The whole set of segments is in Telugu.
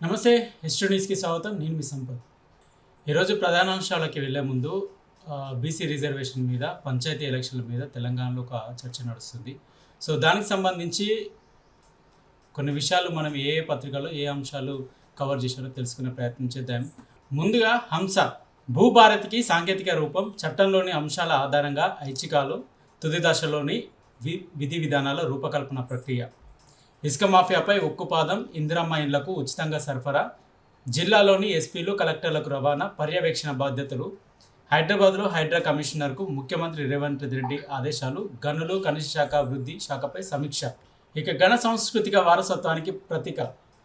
నమస్తే హిస్టరీస్కి స్వాగతం. నేను మీ సంపత్. ఈరోజు ప్రధానాంశాలకి వెళ్ళే ముందు బీసీ రిజర్వేషన్ మీద, పంచాయతీ ఎలక్షన్ల మీద తెలంగాణలో ఒక చర్చ నడుస్తుంది. సో దానికి సంబంధించి కొన్ని విషయాలు మనం ఏ పత్రికలో ఏ అంశాలు కవర్ చేశారో తెలుసుకునే ప్రయత్నం చేద్దాం. ముందుగా హంస భూభారతికి సాంకేతిక రూపం, చట్టంలోని అంశాల ఆధారంగా ఐచ్ఛికాలు, తుది దశలోని విధి విధానాల రూపకల్పన ప్రక్రియ, ఇసుక మాఫియాపై ఉక్కుపాదం, ఇందిరమ్మ ఇండ్లకు ఉచితంగా సరఫరా, జిల్లాలోని ఎస్పీలు కలెక్టర్లకు రవాణా, పర్యవేక్షణ బాధ్యతలు, హైదరాబాద్లో హైడ్రా కమిషనర్కు ముఖ్యమంత్రి రేవంత్ రెడ్డి ఆదేశాలు, గనులు ఖనిజ శాఖ అభివృద్ధి శాఖపై సమీక్ష. ఇక గణ సాంస్కృతిక వారసత్వానికి ప్రతీక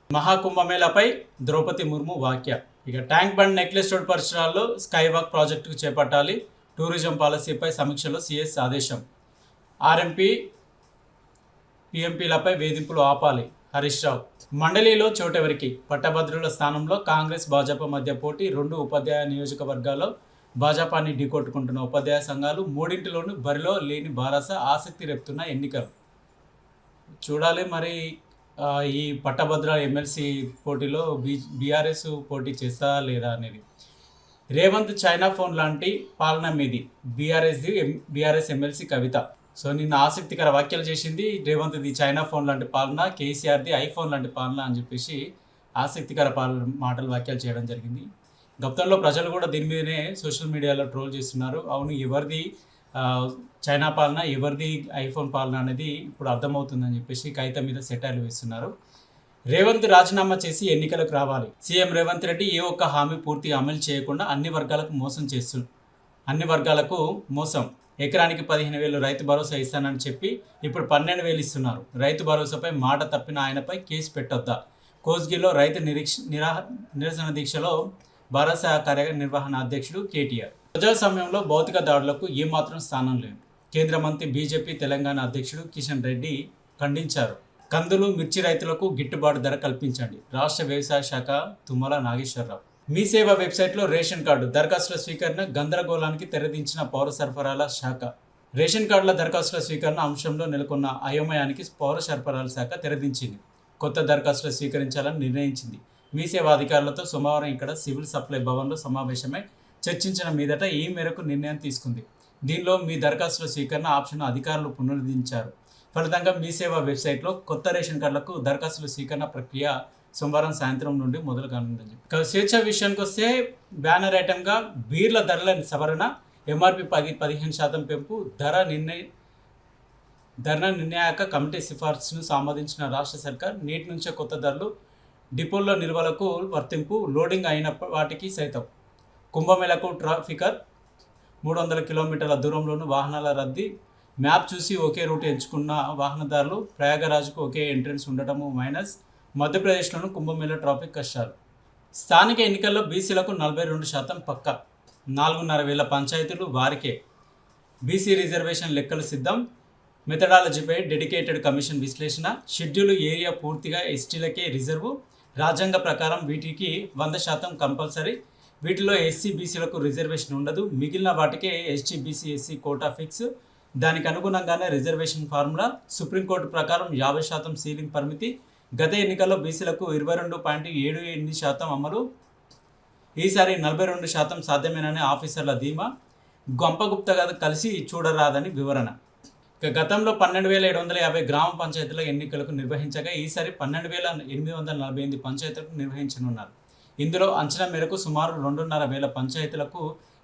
మహాకుంభమేళాపై ద్రౌపది ముర్ము వ్యాఖ్య. ఇక ట్యాంక్ బండ్ నెక్లెస్ రోడ్ పరిసరాల్లో స్కై వాక్ ప్రాజెక్టుకు చేపట్టాలి, టూరిజం పాలసీపై సమీక్షలో సీఎస్ ఆదేశం. ఆర్ఎంపీ పీఎంపీలపై వేధింపులు ఆపాలి, హరీష్ రావు. మండలిలో చోటెవరికి? పట్టభద్రుల స్థానంలో కాంగ్రెస్ భాజపా మధ్య పోటీ. 2 ఉపాధ్యాయ నియోజకవర్గాల్లో భాజపాని ఢీకొట్టుకుంటున్న ఉపాధ్యాయ సంఘాలు. మూడింటిలోనూ బరిలో లేని బారాస. ఆసక్తి రేపుతున్న ఎన్నికలు. చూడాలి మరి ఈ పట్టభద్ర ఎమ్మెల్సీ పోటీలో బీఆర్ఎస్ పోటీ చేస్తా లేదా అనేది. రేవంత్ చైనా ఫోన్ లాంటి పాలన మీది, బీఆర్ఎస్ ఎమ్మెల్సీ కవిత. సో నిన్న ఆసక్తికర వ్యాఖ్యలు చేసింది. రేవంత్ది చైనా ఫోన్ లాంటి పాలన, కేసీఆర్ది ఐఫోన్ లాంటి పాలన అని చెప్పేసి ఆసక్తికర మాటలు వ్యాఖ్యలు చేయడం జరిగింది. గతంలో ప్రజలు కూడా దీని మీదనే సోషల్ మీడియాలో ట్రోల్ చేస్తున్నారు. అవును, ఎవరిది చైనా పాలన, ఎవరిది ఐఫోన్ పాలన అనేది ఇప్పుడు అర్థమవుతుందని చెప్పేసి కవిత మీద సెటైర్లు వేస్తున్నారు. రేవంత్ రాజీనామా చేసి ఎన్నికలకు రావాలి. సీఎం రేవంత్ రెడ్డి ఏ ఒక్క హామీ పూర్తిగా అమలు చేయకుండా అన్ని వర్గాలకు మోసం. ఎకరానికి 15,000 రైతు భరోసా ఇస్తానని చెప్పి ఇప్పుడు 12,000 ఇస్తున్నారు. రైతు భరోసాపై మాట తప్పిన ఆయనపై కేసు పెట్టొద్దా? కోస్గిలో రైతు నిరసన దీక్షలో భరోసా కార్యనిర్వహణ అధ్యక్షుడు కేటీఆర్. ప్రజాస్వామ్యంలో భౌతిక దాడులకు ఏమాత్రం స్థానం లేదు. కేంద్ర మంత్రి బీజేపీ తెలంగాణ అధ్యక్షుడు కిషన్ రెడ్డి ఖండించారు. కందులు, మిర్చి రైతులకు గిట్టుబాటు ధర కల్పించండి, రాష్ట్ర వ్యవసాయ శాఖ తుమ్మల నాగేశ్వరరావు. మీ సేవ వెబ్సైట్లో రేషన్ కార్డు దరఖాస్తుల స్వీకరణ గందరగోళానికి తెరదించిన పౌర సరఫరాల శాఖ. రేషన్ కార్డుల దరఖాస్తుల స్వీకరణ అంశంలో నెలకొన్న అయోమయానికి పౌర సరఫరాల శాఖ తెరదించింది. కొత్త దరఖాస్తులు స్వీకరించాలని నిర్ణయించింది. మీ సేవ అధికారులతో సోమవారం ఇక్కడ సివిల్ సప్లై భవన్లో సమావేశమై చర్చించిన మీదట ఈ మేరకు నిర్ణయం తీసుకుంది. దీనిలో మీ దరఖాస్తుల స్వీకరణ ఆప్షన్ అధికారులు పునరుద్ధరించారు. ఫలితంగా మీ సేవ వెబ్సైట్లో కొత్త రేషన్ కార్డులకు దరఖాస్తుల స్వీకరణ ప్రక్రియ సోమవారం సాయంత్రం నుండి మొదలు కానుందని చెప్పి. స్వేచ్ఛ విషయానికి వస్తే బ్యానర్ ఐటమ్గా బీర్ల ధరల సవరణ, ఎంఆర్పి 15% పెంపు, ధర నిర్ణయాక కమిటీ సిఫార్సును ఆమోదించిన రాష్ట్ర సర్కార్. నేటి నుంచే కొత్త ధరలు, డిపోల్లో నిల్వలకు వర్తింపు, లోడింగ్ అయిన వాటికి సైతం. కుంభమేళకు ట్రాఫికర్, 300 కిలోమీటర్ల దూరంలోనూ వాహనాల రద్దీ, మ్యాప్ చూసి ఒకే రూట్ ఎంచుకున్న వాహనదారులు, ప్రయాగరాజ్కు ఒకే ఎంట్రెన్స్ ఉండటము మైనస్. మధ్యప్రదేశ్లోనూ కుంభమేళా ట్రాఫిక్ కష్టాలు. స్థానిక ఎన్నికల్లో బీసీలకు 42% పక్కా. 4,500 పంచాయతీలు వారికే. బీసీ రిజర్వేషన్ లెక్కలు సిద్ధం. మెథడాలజీపై డెడికేటెడ్ కమిషన్ విశ్లేషణ. షెడ్యూల్ ఏరియా పూర్తిగా ఎస్టీలకే రిజర్వు. రాజ్యాంగ ప్రకారం వీటికి 100% కంపల్సరీ. వీటిలో ఎస్సీ బీసీలకు రిజర్వేషన్ ఉండదు. మిగిలిన వాటికే ST BC SC quota fix. దానికి అనుగుణంగానే రిజర్వేషన్ ఫార్ములా. సుప్రీంకోర్టు ప్రకారం 50% సీలింగ్ పరిమితి. గత ఎన్నికల్లో బీసీలకు 22.78% అమలు. ఈసారి 42% సాధ్యమేనని ఆఫీసర్ల ధీమా. గొంపగుప్తగా కలిసి చూడరాదని వివరణ. ఇక గతంలో 12,750 గ్రామ పంచాయతీల ఎన్నికలకు నిర్వహించగా ఈసారి 12,848 పంచాయతీలకు నిర్వహించనున్నారు. ఇందులో అంచనా మేరకు సుమారు 2,500 పంచాయతీలకు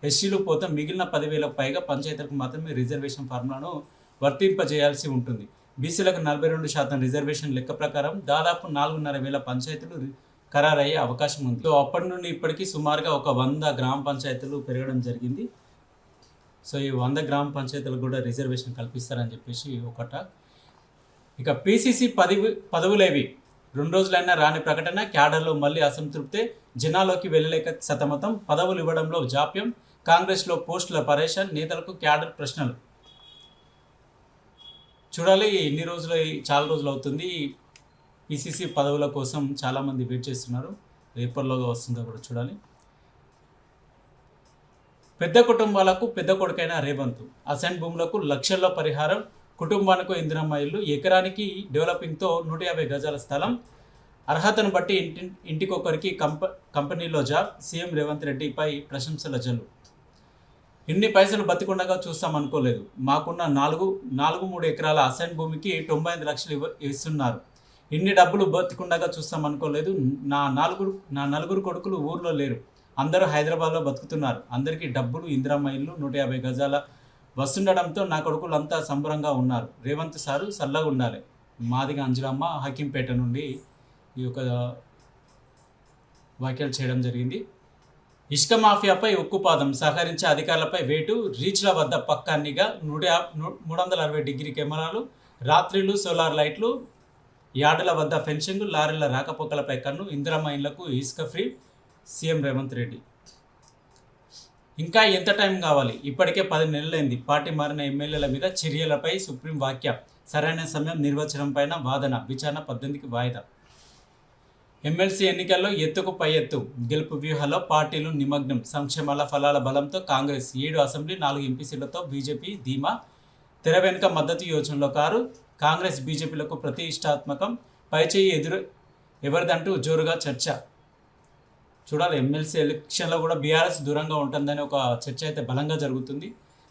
ఎస్సీలు పోతే మిగిలిన 10,000కు పైగా పంచాయతీలకు మాత్రమే రిజర్వేషన్ ఫార్ములాను వర్తింపజేయాల్సి ఉంటుంది. బీసీలకు 42% రిజర్వేషన్ లెక్క ప్రకారం దాదాపు 4,500 పంచాయతీలు ఖరారయ్యే అవకాశం ఉంది. సో అప్పటి నుండి ఇప్పటికీ సుమారుగా ఒక 100 గ్రామ పంచాయతీలు పెరగడం జరిగింది. సో ఈ 100 గ్రామ పంచాయతీలకు కూడా రిజర్వేషన్ కల్పిస్తారని చెప్పేసి ఒకట. ఇక పీసీసీ పదవులేవి? 2 రోజులైనా రాని ప్రకటన. క్యాడర్లో మళ్ళీ అసంతృప్తే. జనాల్లోకి వెళ్ళలేక సతమతం. పదవులు ఇవ్వడంలో జాప్యం. కాంగ్రెస్లో పోస్టుల పరేషన్. నేతలకు క్యాడర్ ప్రశ్నలు. చూడాలి చాలా రోజులు అవుతుంది. పీసీసీ పదవుల కోసం చాలామంది వెయిట్ చేస్తున్నారు. రేపర్లోగా వస్తుందో కూడా చూడాలి. పెద్ద కుటుంబాలకు పెద్ద కొడుకైన రేవంత్. అసైన్ భూములకు లక్షల్లో పరిహారం. కుటుంబానికి ఇందిరమ్మ ఇల్లు. ఎకరానికి డెవలపింగ్తో 150 గజాల స్థలం. అర్హతను బట్టి ఇంటికొకరికి కంపెనీలో జాబ్. సీఎం రేవంత్ రెడ్డిపై ప్రశంసల జల్లు. ఇన్ని పైసలు బతికుండగా చూస్తాం అనుకోలేదు. మాకున్న 3 ఎకరాల అసైన్ భూమికి 95 లక్షలు ఇస్తున్నారు. ఇన్ని డబ్బులు బతికుండగా చూస్తాం అనుకోలేదు. నా నలుగురు కొడుకులు ఊర్లో లేరు. అందరూ హైదరాబాద్లో బతుకుతున్నారు. అందరికీ డబ్బులు, ఇందిరమ్మ ఇల్లు, 150 గజాల వస్తుండడంతో నా కొడుకులంతా సంబరంగా ఉన్నారు. రేవంత్ సారు చల్లగా ఉండాలి. మాదిగా అంజలమ్మ హకీంపేట నుండి ఈ యొక్క వ్యాఖ్యలు చేయడం జరిగింది. ఇసుక మాఫియాపై ఉక్కుపాదం. సహకరించే అధికారులపై వేటు. రీచ్ల వద్ద పక్కాన్నిగా 360 డిగ్రీ కెమెరాలు, రాత్రిలు సోలార్ లైట్లు, యార్డుల వద్ద ఫెన్సింగ్, లారీల రాకపోకలపై కన్ను. ఇందిరమ్మ ఇళ్లకు ఇసుక ఫ్రీ. సీఎం రేవంత్ రెడ్డి. ఇంకా ఎంత టైం కావాలి? ఇప్పటికే 10 నెలలైంది. పార్టీ మారిన ఎమ్మెల్యేల మీద చర్యలపై సుప్రీం వ్యాఖ్య. సరైన సమయం నిర్వచనంపైన వాదన. విచారణ 18కి వాయిదా. ఎమ్మెల్సీ ఎన్నికల్లో ఎత్తుకు పై ఎత్తు. గెలుపు వ్యూహాల్లో పార్టీలు నిమగ్నం. సంక్షేమాల ఫలాల బలంతో కాంగ్రెస్ 7 అసెంబ్లీ 4 ఎంపీ సీట్లతో బీజేపీ ధీమా. తెర వెనుక మద్దతు యోచనలో కారు. కాంగ్రెస్ బీజేపీలకు ప్రతిష్టాత్మకం. పైచేయి ఎవరిదంటూ జోరుగా చర్చ. చూడాలి, ఎమ్మెల్సీ ఎలక్షన్లో కూడా బీఆర్ఎస్ దూరంగా ఉంటుందనే ఒక చర్చ అయితే బలంగా జరుగుతుంది.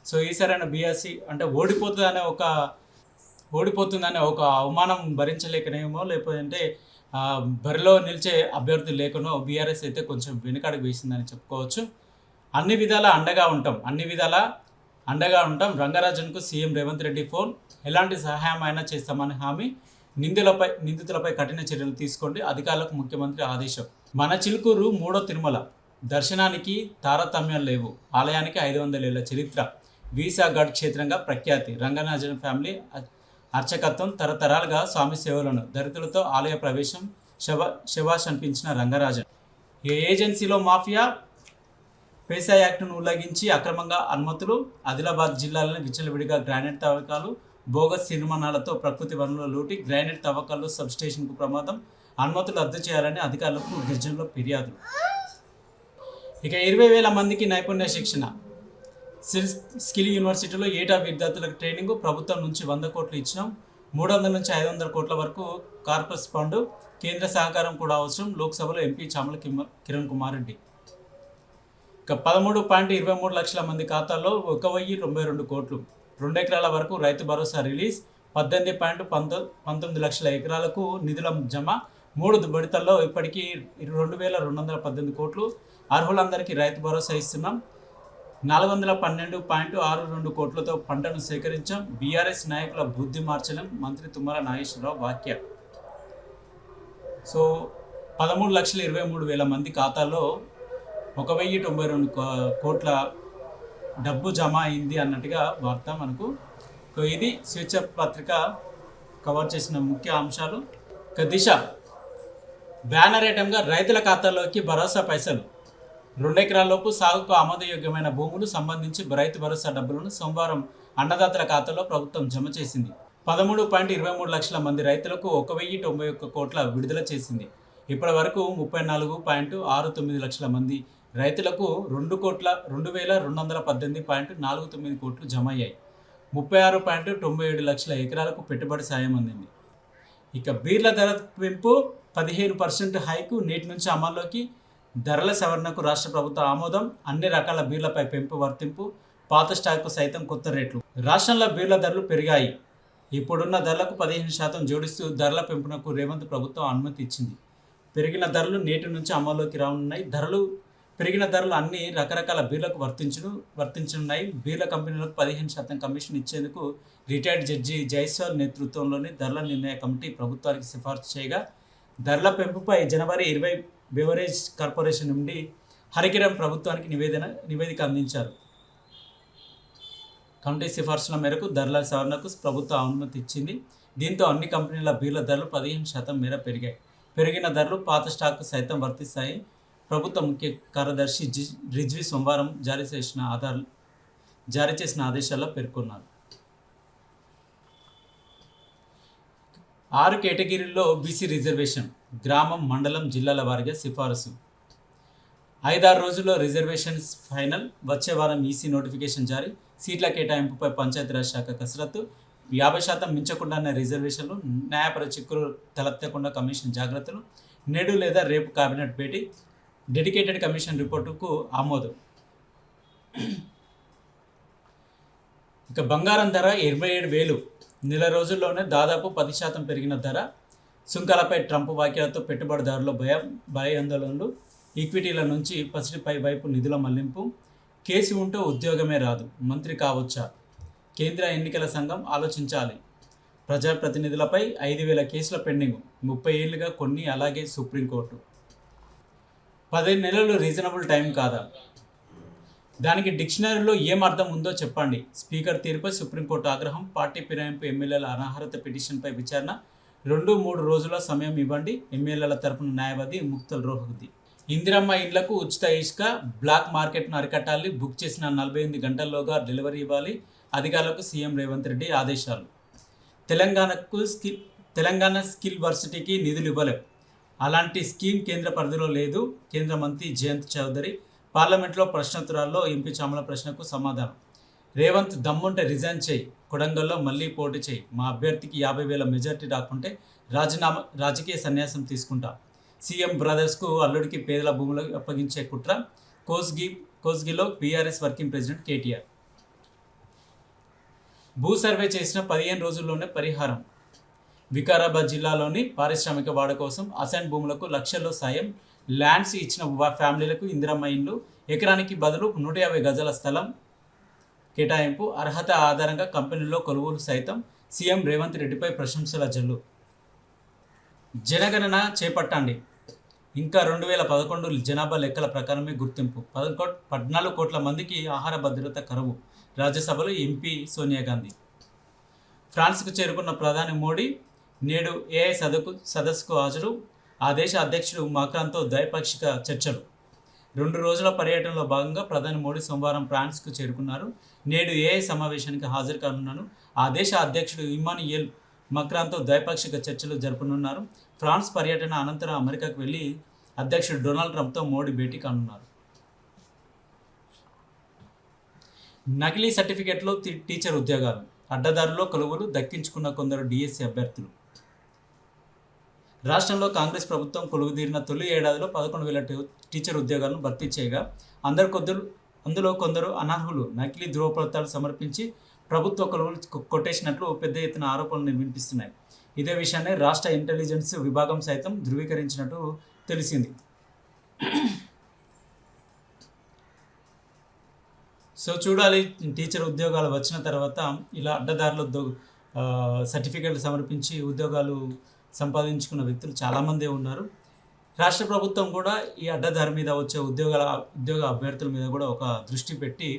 సో ఈసారైన బీఆర్సీ అంటే ఓడిపోతుందనే ఒక అవమానం భరించలేకనేమో, లేకపోతే బరిలో నిలిచే అభ్యర్థి లేకనో బీఆర్ఎస్ అయితే కొంచెం వెనుకడుగు వేసిందని చెప్పుకోవచ్చు. అన్ని విధాలా అండగా ఉంటాం. రంగరాజన్కు సీఎం రేవంత్ రెడ్డి ఫోన్. ఎలాంటి సహాయం అయినా చేస్తామని హామీ. నిందితులపై కఠిన చర్యలు తీసుకోండి. అధికారులకు ముఖ్యమంత్రి ఆదేశం. మన చిలుకూరు 3వ తిరుమల. దర్శనానికి తారతమ్యం లేవు. ఆలయానికి 500 ఏళ్ల చరిత్ర. వీసాగఢ్ క్షేత్రంగా ప్రఖ్యాతి. రంగరాజన్ ఫ్యామిలీ అర్చకత్వం. తరతరాలుగా స్వామి సేవలను. దళితులతో ఆలయ ప్రవేశం. శభాష్ అనిపించిన రంగరాజన్. ఏ ఏజెన్సీలో మాఫియా? పేసా యాక్ట్ను ఉల్లంఘించి అక్రమంగా అనుమతులు. ఆదిలాబాద్ జిల్లాలోని విచ్చలవిడిగా గ్రానైట్ తవ్వకాలు. బోగస్ నిర్మాణాలతో ప్రకృతి వనరుల లూటి. గ్రానైట్ తవ్వకాల్లో సబ్స్టేషన్కు ప్రమాదం. అనుమతులు రద్దు చేయాలని అధికారులకు గిరిజనుల ఫిర్యాదులు. ఇక 20,000 మందికి నైపుణ్య శిక్షణ. స్కిల్ యూనివర్సిటీలో ఏటా విద్యార్థులకు ట్రైనింగ్. ప్రభుత్వం నుంచి 100 కోట్లు ఇచ్చినాం. 300 నుంచి 500 కోట్ల వరకు కార్పస్ ఫండ్. కేంద్ర సహకారం కూడా అవసరం. లోక్సభలో ఎంపీ చామల కిరణ్ కుమార్ రెడ్డి. ఇక 13.23 లక్షల మంది ఖాతాల్లో 1,092 కోట్లు. 2 ఎకరాల వరకు రైతు భరోసా రిలీజ్. 18.19 లక్షల ఎకరాలకు నిధుల జమ. 3 విడతల్లో ఇప్పటికీ 2,218 కోట్లు. అర్హులందరికీ రైతు భరోసా ఇస్తున్నాం. 412.62 కోట్లతో పంటను సేకరించాం. బీఆర్ఎస్ నాయకుల బుద్ధి మార్చలేం. మంత్రి తుమ్మల నాగేశ్వరరావు వ్యాఖ్య. సో 13,23,000 మంది ఖాతాల్లో 1,092 కోట్ల డబ్బు జమ అయింది అన్నట్టుగా వార్త మనకు. సో ఇది స్వేచ్ఛ పత్రిక కవర్ చేసిన ముఖ్య అంశాలు. దిశ బ్యానర్ ఐటంగా రైతుల ఖాతాల్లోకి భరోసా పైసలు. 2 ఎకరాలలోపు సాగుకు ఆమోదయోగ్యమైన భూములు సంబంధించి రైతు భరోసా డబ్బులను సోమవారం అన్నదాతల ఖాతాలో ప్రభుత్వం జమ చేసింది. 13.23 లక్షల మంది రైతులకు 1,091 కోట్ల విడుదల చేసింది. ఇప్పటి వరకు 34.69 లక్షల మంది రైతులకు 2,218.49 కోట్లు జమ అయ్యాయి. 36.97 లక్షల ఎకరాలకు పెట్టుబడి సాయం అందింది. ఇక బీర్ల ధర పెంపు 15% హైకు నేటి నుంచి అమల్లోకి. ధరల సవరణకు రాష్ట్ర ప్రభుత్వ ఆమోదం. అన్ని రకాల బీర్లపై పెంపు వర్తింపు. పాత స్టాకు సైతం కొత్త రేట్లు. రాష్ట్రంలో బీర్ల ధరలు పెరిగాయి. ఇప్పుడున్న ధరలకు 15% జోడిస్తూ ధరల పెంపునకు రేవంత్ ప్రభుత్వం అనుమతి ఇచ్చింది. పెరిగిన ధరలు నేటి నుంచి అమల్లోకి రానున్నాయి. పెరిగిన ధరలు అన్ని రకరకాల బీర్లకు వర్తించనున్నాయి. బీర్ల కంపెనీలకు 15% కమిషన్ ఇచ్చేందుకు రిటైర్డ్ జడ్జి జైస్వాల్ నేతృత్వంలోని ధరల నిర్ణయ కమిటీ ప్రభుత్వానికి సిఫార్సు చేయగా, ధరల పెంపుపై జనవరి 20 బెవరేజ్ కార్పొరేషన్ నుండి హరికిరణ్ ప్రభుత్వానికి నివేదిక అందించారు. కమిటీ సిఫార్సుల మేరకు ధరల సవరణకు ప్రభుత్వం అనుమతి ఇచ్చింది. దీంతో అన్ని కంపెనీల బీర్ల ధరలు 15% మేర పెరిగాయి. పెరిగిన ధరలు పాత స్టాక్ సైతం వర్తిస్తాయి. ప్రభుత్వ ముఖ్య కార్యదర్శి రిజ్వీ సోమవారం జారీ చేసిన ఆదేశాల్లో పేర్కొన్నారు. 6 కేటగిరీల్లో బీసీ రిజర్వేషన్. గ్రామం, మండలం, జిల్లాల వారీగా సిఫారసు. 5-6 రోజుల్లో రిజర్వేషన్స్ ఫైనల్. వచ్చే వారం ఈసీ నోటిఫికేషన్ జారీ. సీట్ల కేటాయింపుపై పంచాయతీరాజ్ శాఖ కసరత్తు. 50% మించకుండానే రిజర్వేషన్లు. న్యాయపర చిక్కులు తలెత్తకుండా కమిషన్ జాగ్రత్తలు. నేడు లేదా రేపు కేబినెట్ భేటీ, డెడికేటెడ్ కమిషన్ రిపోర్టుకు ఆమోదం. ఇక బంగారం ధర 27,000, నెల రోజుల్లోనే దాదాపు 10% పెరిగిన ధర. సుంకాలపై ట్రంప్ వ్యాఖ్యలతో పెట్టుబడిదారుల భయాందోళనలు. ఈక్విటీల నుంచి పసిడిపై వైపు నిధుల మళ్లింపు. కేసు ఉంటే ఉద్యోగమే రాదు, మంత్రి కావచ్చా? కేంద్ర ఎన్నికల సంఘం ఆలోచించాలి. ప్రజాప్రతినిధులపై 5,000 కేసుల పెండింగ్, 30 ఏళ్లుగా కొన్ని. అలాగే సుప్రీంకోర్టు. 15 నెలలు రీజనబుల్ టైం కాదా? దానికి డిక్షనరీలో ఏం అర్థం ఉందో చెప్పండి. స్పీకర్ తీరుపై సుప్రీంకోర్టు ఆగ్రహం. పార్టీ ఫిరాయింపు ఎమ్మెల్యేల అనర్హత పిటిషన్పై విచారణ 2-3 రోజుల సమయం ఇవ్వండి. ఎమ్మెల్యేల తరపున న్యాయవాది ముక్తల్ రోహ్ది. ఇందిరమ్మ ఇండ్లకు ఉచిత ఇసుక, బ్లాక్ మార్కెట్ను అరికట్టాలి. బుక్ చేసిన 48 గంటల్లోగా డెలివరీ ఇవ్వాలి. అధికారులకు సీఎం రేవంత్ రెడ్డి ఆదేశాలు. తెలంగాణ స్కిల్ వర్సిటీకి నిధులు ఇవ్వలేవు. అలాంటి స్కీమ్ కేంద్ర పరిధిలో లేదు. కేంద్ర మంత్రి జయంత్ చౌదరి పార్లమెంట్లో ప్రశ్నోత్తరాల్లో ఎంపీ చామల ప్రశ్నకు సమాధానం. రేవంత్ దమ్ముంటే రిజైన్ చేయి, కొడంగల్లో మళ్ళీ పోటీ చేయి. మా అభ్యర్థికి 50,000 మెజార్టీ రాకుంటే రాజకీయ సన్యాసం తీసుకుంటా. సీఎం బ్రదర్స్కు అల్లుడికి పేదల భూములు అప్పగించే కుట్ర. కోస్గిలో బీఆర్ఎస్ వర్కింగ్ ప్రెసిడెంట్ కేటీఆర్. భూ సర్వే చేసిన 15 రోజుల్లోనే పరిహారం. వికారాబాద్ జిల్లాలోని పారిశ్రామిక వాడ కోసం అసైన్ భూములకు లక్షల్లో సాయం. ల్యాండ్స్ ఇచ్చిన ఫ్యామిలీలకు ఇందిరమ్మ ఇండ్లు. ఎకరానికి బదులు 150 గజాల స్థలం కేటాయింపు. అర్హత ఆధారంగా కంపెనీల్లో కొలువులు సైతం. సీఎం రేవంత్ రెడ్డిపై ప్రశంసల జల్లు. జనగణన చేపట్టండి. ఇంకా 2011 జనాభా లెక్కల ప్రకారమే గుర్తింపు. 14 కోట్ల మందికి ఆహార భద్రత కరువు. రాజ్యసభలో ఎంపీ సోనియా గాంధీ. ఫ్రాన్స్కు చేరుకున్న ప్రధాని మోడీ నేడు ఏఐ సదస్సుకు హాజరు. ఆ దేశ అధ్యక్షుడు మాక్రాన్తో ద్వైపాక్షిక చర్చలు. 2 రోజుల పర్యటనలో భాగంగా ప్రధాని మోడీ సోమవారం ఫ్రాన్స్కు చేరుకున్నారు. నేడు ఏఐ సమావేశానికి హాజరు కానున్నారు. ఆ దేశ అధ్యక్షుడు ఇమ్మానుయేల్ మాక్రాన్తో ద్వైపాక్షిక చర్చలు జరుపనున్నారు. ఫ్రాన్స్ పర్యటన అనంతరం అమెరికాకు వెళ్లి అధ్యక్షుడు డొనాల్డ్ ట్రంప్తో మోడీ భేటీ కానున్నారు. నకిలీ సర్టిఫికెట్లో టీచర్ ఉద్యోగాలు. అడ్డదారులో కొలువులు దక్కించుకున్న కొందరు డిఎస్సి అభ్యర్థులు. రాష్ట్రంలో కాంగ్రెస్ ప్రభుత్వం కొలువుదీరిన తొలి ఏడాదిలో 11,000 టీచర్ ఉద్యోగాలను భర్తీ చేయగా అందులో కొందరు అనర్హులు నకిలీ ధృవపత్రాలు సమర్పించి ప్రభుత్వ కొలువులు కొట్టేసినట్లు పెద్ద ఎత్తున ఆరోపణలు వినిపిస్తున్నాయి. ఇదే విషయాన్ని రాష్ట్ర ఇంటెలిజెన్స్ విభాగం సైతం ధృవీకరించినట్టు తెలిసింది. సో చూడాలి, టీచర్ ఉద్యోగాలు వచ్చిన తర్వాత ఇలా అడ్డదారులు సర్టిఫికెట్లు సమర్పించి ఉద్యోగాలు సంపాదించుకున్న వ్యక్తులు చాలామందే ఉన్నారు. రాష్ట్ర ప్రభుత్వం కూడా ఈ అడ్డదారి మీద వచ్చే ఉద్యోగ అభ్యర్థుల మీద కూడా ఒక దృష్టి పెట్టి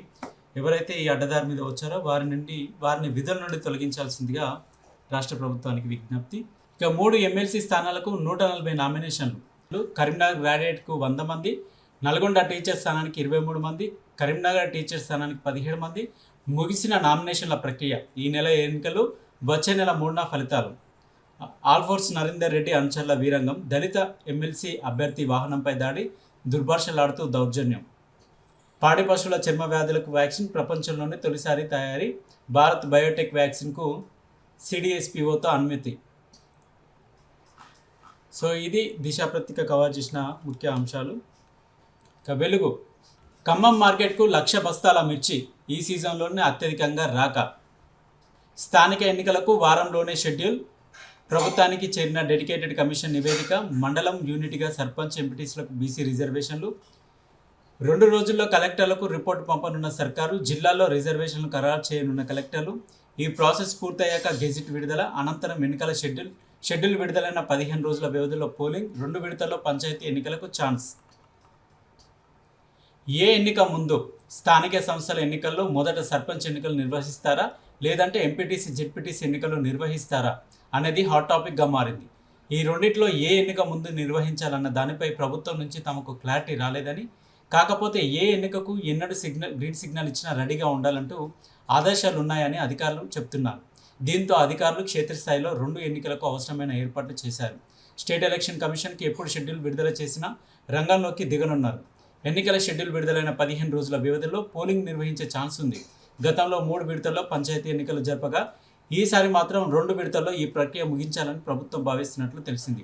ఎవరైతే ఈ అడ్డదారి మీద వచ్చారో వారిని విధుల నుండి తొలగించాల్సిందిగా రాష్ట్ర ప్రభుత్వానికి విజ్ఞప్తి. ఇక 3 ఎమ్మెల్సీ స్థానాలకు 140 నామినేషన్లు. కరీంనగర్ గ్రాడ్యుయేట్కు 100 మంది, నల్గొండ టీచర్ స్థానానికి 23 మంది, కరీంనగర్ టీచర్ స్థానానికి 17 మంది. ముగిసిన నామినేషన్ల ప్రక్రియ. ఈ నెల ఎన్నికలు, వచ్చే నెల 3న ఫలితాలు. ఆల్ఫోర్స్ నరేందర్ రెడ్డి అనుచరుల వీరంగం. దళిత ఎమ్మెల్సీ అభ్యర్థి వాహనంపై దాడి, దుర్భాషలాడుతూ దౌర్జన్యం. పాడి పశువుల చర్మ వ్యాధులకు వ్యాక్సిన్ ప్రపంచంలోనే తొలిసారి తయారీ. భారత్ బయోటెక్ వ్యాక్సిన్కు సిడిఎస్పిఓతో అనుమతి. సో ఇది దిశ పత్రిక కవర్ చేసిన ముఖ్య అంశాలు. ఇక వెలుగు. ఖమ్మం మార్కెట్కు 1,00,000 బస్తాల మిర్చి. ఈ సీజన్లోనే అత్యధికంగా రాక. స్థానిక ఎన్నికలకు వారంలోనే షెడ్యూల్. ప్రభుత్వానికి చేరిన డెడికేటెడ్ కమిషన్ నివేదిక. మండలం యూనిట్గా సర్పంచ్ ఎంపీటీసీలకు బీసీ రిజర్వేషన్లు. 2 రోజుల్లో కలెక్టర్లకు రిపోర్టు పంపనున్న సర్కారు. జిల్లాల్లో రిజర్వేషన్లు ఖరారు చేయనున్న కలెక్టర్లు. ఈ ప్రాసెస్ పూర్తయ్యాక గెజిట్ విడుదల. అనంతరం ఎన్నికల షెడ్యూల్ విడుదలైన 15 రోజుల వ్యవధిలో పోలింగ్. 2 విడతల్లో పంచాయతీ ఎన్నికలకు ఛాన్స్. ఏ ఎన్నిక ముందు? స్థానిక సంస్థల ఎన్నికల్లో మొదట సర్పంచ్ ఎన్నికలు నిర్వహిస్తారా, లేదంటే ఎంపీటీసీ జెడ్పీటీసీ ఎన్నికలు నిర్వహిస్తారా అనేది హాట్ టాపిక్గా మారింది. ఈ రెండిట్లో ఏ ఎన్నిక ముందు నిర్వహించాలన్న దానిపై ప్రభుత్వం నుంచి తమకు క్లారిటీ రాలేదని, కాకపోతే ఏ ఎన్నికకు ఎన్నడూ గ్రీన్ సిగ్నల్ ఇచ్చినా రెడీగా ఉండాలంటూ ఆదేశాలు ఉన్నాయని అధికారులు చెప్తున్నారు. దీంతో అధికారులు క్షేత్రస్థాయిలో 2 ఎన్నికలకు అవసరమైన ఏర్పాట్లు చేశారు. స్టేట్ ఎలక్షన్ కమిషన్కి ఎప్పుడు షెడ్యూల్ విడుదల చేసినా రంగంలోకి దిగనున్నారు. ఎన్నికల షెడ్యూల్ విడుదలైన 15 రోజుల వ్యవధిలో పోలింగ్ నిర్వహించే ఛాన్స్ ఉంది. గతంలో 3 విడతల్లో పంచాయతీ ఎన్నికలు జరపగా ఈసారి మాత్రం 2 విడతల్లో ఈ ప్రక్రియ ముగించాలని ప్రభుత్వం భావిస్తున్నట్లు తెలిసింది.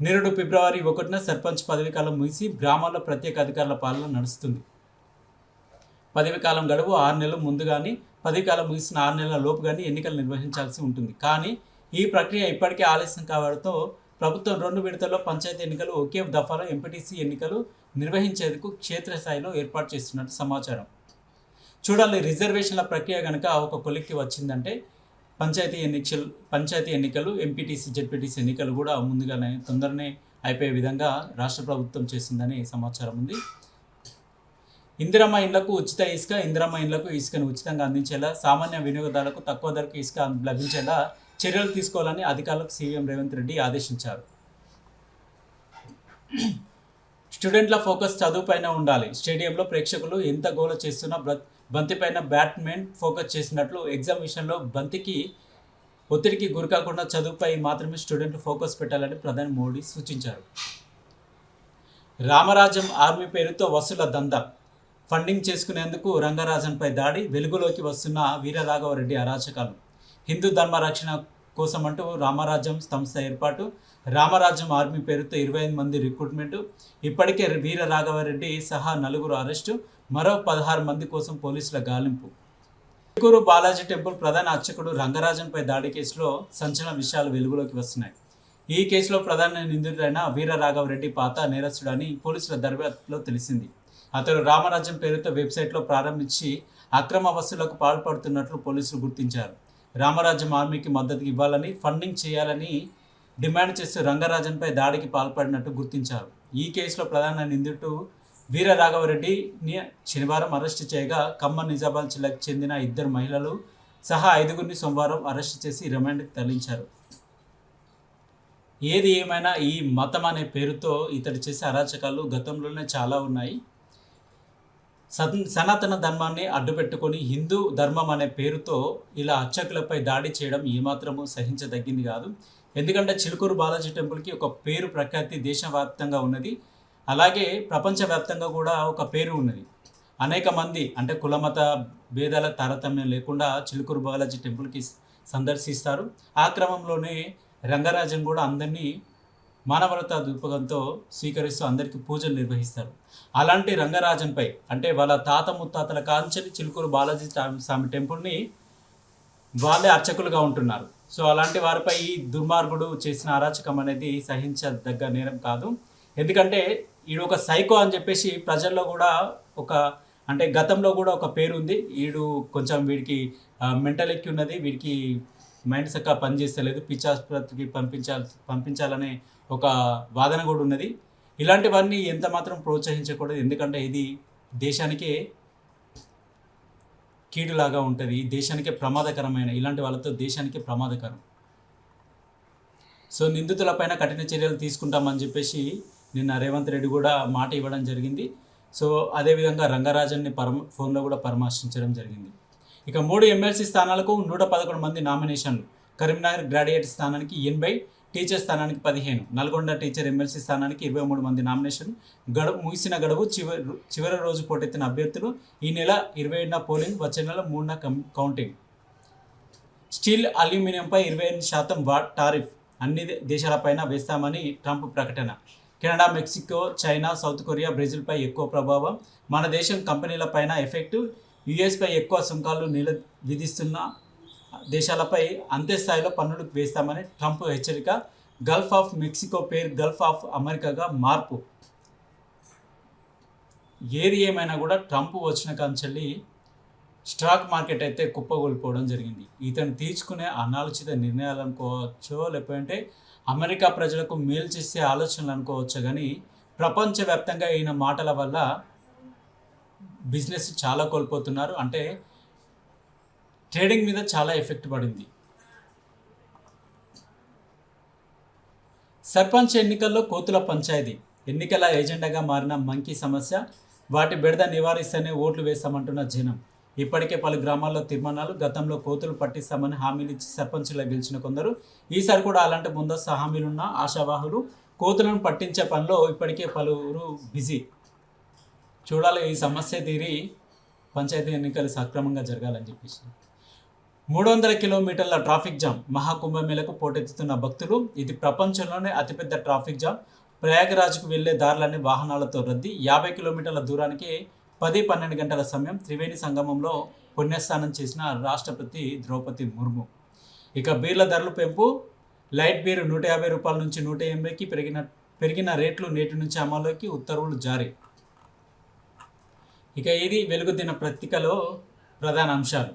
నిరుడు ఫిబ్రవరి 1న సర్పంచ్ పదవీ కాలం ముగిసి గ్రామాల్లో ప్రత్యేక అధికారుల పాలన నడుస్తుంది. పదవీ కాలం గడువు 6 నెలలు ముందు కానీ పదవీ కాలం ముగిసిన 6 నెలల లోపు కానీ ఎన్నికలు నిర్వహించాల్సి ఉంటుంది. కానీ ఈ ప్రక్రియ ఇప్పటికే ఆలస్యం కావడంతో ప్రభుత్వం 2 విడతల్లో పంచాయతీ ఎన్నికలు ఒకే దఫాలో ఎంపీటీసీ ఎన్నికలు నిర్వహించేందుకు క్షేత్రస్థాయిలో ఏర్పాటు చేస్తున్నట్టు సమాచారం. చూడాలి, రిజర్వేషన్ల ప్రక్రియ కనుక ఒక కొలిక్కి వచ్చిందంటే పంచాయతీ ఎన్నికలు ఎంపీటీసీ జెడ్పీటీసీ ఎన్నికలు కూడా ముందుగానే తొందరనే అయిపోయే విధంగా రాష్ట్ర ప్రభుత్వం చేస్తుందని సమాచారం ఉంది. ఇందిరమ్మ ఇండ్లకు ఉచిత ఇసుక, ఇందిరమ్మ ఇండ్లకు ఇసుకను ఉచితంగా అందించేలా, సామాన్య వినియోగదారులకు తక్కువ ధరకు ఇసుక లభించేలా చర్యలు తీసుకోవాలని అధికారులకు సీఎం రేవంత్ రెడ్డి ఆదేశించారు. స్టూడెంట్ల ఫోకస్ చదువుపైన ఉండాలి. స్టేడియంలో ప్రేక్షకులు ఎంత గోల చేస్తున్నా బంతిపైన బ్యాట్స్మెన్ ఫోకస్ చేసినట్లు ఎగ్జామ్ విషయంలో బంతికి ఒత్తిడికి గురికాకుండా చదువుపై మాత్రమే స్టూడెంట్లు ఫోకస్ పెట్టాలని ప్రధాని మోడీ సూచించారు. రామరాజ్యం ఆర్మీ పేరుతో వసూల దందా, ఫండింగ్ చేసుకునేందుకు రంగరాజన్పై దాడి, వెలుగులోకి వస్తున్న వీరరాఘవరెడ్డి అరాచకాలు, హిందూ ధర్మ రక్షణ కోసమంటూ రామరాజ్యం సంస్థ ఏర్పాటు, రామరాజ్యం ఆర్మీ పేరుతో 25 మంది రిక్రూట్మెంటు, ఇప్పటికే వీరరాఘవరెడ్డి సహా 4 అరెస్టు, మరో 16 మంది కోసం పోలీసుల గాలింపు. చిలుకూరు బాలాజీ టెంపుల్ ప్రధాన అర్చకుడు రంగరాజన్పై దాడి కేసులో సంచలన విషయాలు వెలుగులోకి వస్తున్నాయి. ఈ కేసులో ప్రధాన నిందితుడైన వీరరాఘవరెడ్డి పాత నేరస్తుడని పోలీసుల దర్యాప్తులో తెలిసింది. అతడు రామరాజ్యం పేరుతో వెబ్సైట్లో ప్రారంభించి అక్రమ వసూళ్లకు పాల్పడుతున్నట్లు పోలీసులు గుర్తించారు. రామరాజ్యం ఆర్మీకి మద్దతు ఇవ్వాలని, ఫండింగ్ చేయాలని డిమాండ్ చేస్తూ రంగరాజన్పై దాడికి పాల్పడినట్టు గుర్తించారు. ఈ కేసులో ప్రధాన నిందితుడు వీరరాఘవరెడ్డిని శనివారం అరెస్టు చేయగా, ఖమ్మం నిజామాబాద్ జిల్లాకు చెందిన 2 మహిళలు సహా 5గురిని సోమవారం అరెస్టు చేసి రిమాండ్కి తరలించారు. ఏది ఏమైనా ఈ మతం అనే పేరుతో ఇతడు చేసే అరాచకాలు గతంలోనే చాలా ఉన్నాయి. సనాతన ధర్మాన్ని అడ్డుపెట్టుకొని హిందూ ధర్మం అనే పేరుతో ఇలా అర్చకులపై దాడి చేయడం ఏమాత్రము సహించదగ్గింది కాదు. ఎందుకంటే చిలుకూరు బాలాజీ టెంపుల్కి ఒక పేరు ప్రఖ్యాతి దేశవ్యాప్తంగా ఉన్నది. అలాగే ప్రపంచవ్యాప్తంగా కూడా ఒక పేరు ఉన్నది. అనేక మంది అంటే కులమత భేదాల తారతమ్యం లేకుండా చిలుకూరు బాలాజీ టెంపుల్కి సందర్శిస్తారు. ఆ క్రమంలోనే రంగరాజన్ కూడా అందరినీ మానవతా దృక్పథంతో స్వీకరిస్తూ అందరికీ పూజలు నిర్వహిస్తారు. అలాంటి రంగరాజన్పై అంటే వాళ్ళ తాత ముత్తాతల కాంచెలి చిలుకూరు బాలాజీ స్వామి టెంపుల్ని వాళ్ళే అర్చకులుగా ఉంటున్నారు. సో అలాంటి వారిపై ఈ దుర్మార్గుడు చేసిన అరాచకం అనేది సహించదగ్గ నేరం కాదు. ఎందుకంటే ఈడు ఒక సైకో అని చెప్పేసి ప్రజల్లో కూడా ఒక అంటే గతంలో కూడా ఒక పేరు ఉంది. వీడు కొంచెం వీడికి మెంటల్ ఎక్కి ఉన్నది, వీడికి మైండ్ చక్కగా పనిచేస్తలేదు, పిచ్చాసుపత్రికి పంపించాలనే ఒక వాదన కూడా ఉన్నది. ఇలాంటివన్నీ ఎంత మాత్రం ప్రోత్సహించకూడదు. ఎందుకంటే ఇది దేశానికే కీడులాగా ఉంటుంది, దేశానికే ప్రమాదకరమైన ఇలాంటి వాళ్ళతో దేశానికే ప్రమాదకరం. సో నిందితులపైన కఠిన చర్యలు తీసుకుంటామని చెప్పేసి నిన్న రేవంత్ రెడ్డి కూడా మాట ఇవ్వడం జరిగింది. సో అదేవిధంగా రంగరాజన్ని ఫోన్లో కూడా పరామర్శించడం జరిగింది. ఇక 3 ఎమ్మెల్సీ స్థానాలకు 111 మంది నామినేషన్లు. కరీంనగర్ గ్రాడ్యుయేట్ స్థానానికి 80, టీచర్ స్థానానికి 15, నల్గొండ టీచర్ ఎమ్మెల్సీ స్థానానికి 23 మంది నామినేషన్. ముగిసిన గడువు చివరి రోజు పోటెత్తిన అభ్యర్థులు. ఈ నెల 27న పోలింగ్, వచ్చే నెల 3న కౌంటింగ్. స్టీల్, అల్యూమినియంపై 25% టారిఫ్ అన్ని దేశాలపైన వేస్తామని ట్రంప్ ప్రకటన. Canada, Mexico, China, South Korea, బ్రెజిల్పై ఎక్కువ ప్రభావం. మన దేశం కంపెనీలపైన ఎఫెక్టు. యుఎస్పై ఎక్కువ సుంకాలు విధిస్తున్న దేశాలపై అంతే స్థాయిలో పన్నులు వేస్తామని ట్రంప్ హెచ్చరిక. గల్ఫ్ ఆఫ్ మెక్సికో పేరు గల్ఫ్ ఆఫ్ అమెరికాగా మార్పు. ఏది ఏమైనా కూడా ట్రంప్ వచ్చిన కాంచెల్లి స్టాక్ మార్కెట్ అయితే కుప్పగొలిపోవడం జరిగింది. ఇతను తీసుకునే అనాలోచిత నిర్ణయాలు అనుకోవచ్చో, లేకపోతే అమెరికా ప్రజలకు మేలు చేసే ఆలోచనలు అనుకోవచ్చో, కానీ ప్రపంచవ్యాప్తంగా ఈయన మాటల వల్ల బిజినెస్ చాలా కోల్పోతున్నారు. అంటే ట్రేడింగ్ మీద చాలా ఎఫెక్ట్ పడింది. సర్పంచ్ ఎన్నికల్లో కోతుల పంచాయతీ. ఎన్నికల ఏజెండాగా మారిన మంకీ సమస్య. వాటి బెడద నివారిస్తేనే ఓట్లు వేస్తామంటున్న జనం. ఇప్పటికే పలు గ్రామాల్లో తీర్మానాలు. గతంలో కోతులు పట్టిస్తామని హామీలు ఇచ్చి సర్పంచ్గా గెలిచిన కొందరు ఈసారి కూడా అలాంటి ముందస్తు హామీలున్న ఆశావాహులు కోతులను పట్టించే పనిలో ఇప్పటికే పలువురు బిజీ. చూడాలి ఈ సమస్య తీరి పంచాయతీ ఎన్నికలు సక్రమంగా జరగాలని చెప్పేసి. 300 కిలోమీటర్ల ట్రాఫిక్ జామ్ మహాకుంభమేళకు పోటెత్తుతున్న భక్తులు. ఇది ప్రపంచంలోనే అతిపెద్ద ట్రాఫిక్ జామ్. ప్రయాగరాజ్కు వెళ్లే దారులన్నీ వాహనాలతో రద్దీ. 50 కిలోమీటర్ల దూరానికి 10-12 గంటల సమయం. త్రివేణి సంగమంలో పుణ్యస్నానం చేసిన రాష్ట్రపతి ద్రౌపది ముర్ము. ఇక బీర్ల ధరలు పెంపు. లైట్ బీర్ 150 రూపాయల నుంచి 180కి పెరిగిన రేట్లు నేటి నుంచి అమల్లోకి. ఉత్తర్వులు జారీ. ఇక ఇది వెలుగు దిన పత్రికలో ప్రధాన అంశాలు.